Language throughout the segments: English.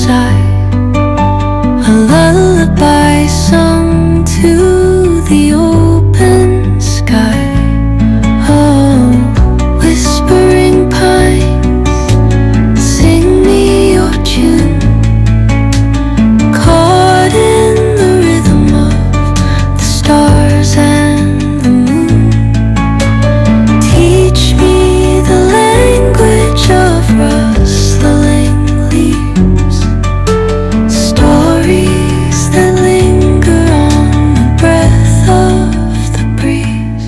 inside, a lullaby sung to the open sky. Oh, whispering pines, sing me your tune, caught in the rhythm of the stars and the moon. Teach me the language of rustling leaves, stories that linger on the breath of the breeze.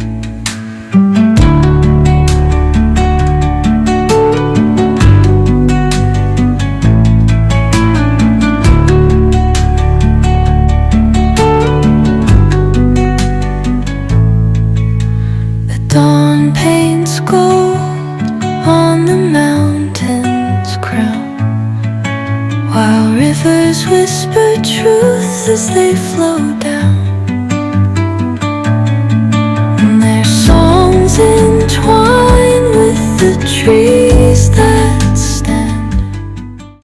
The dawn paints gold on the mountain's crown, while rivers whisper truth as they flow down.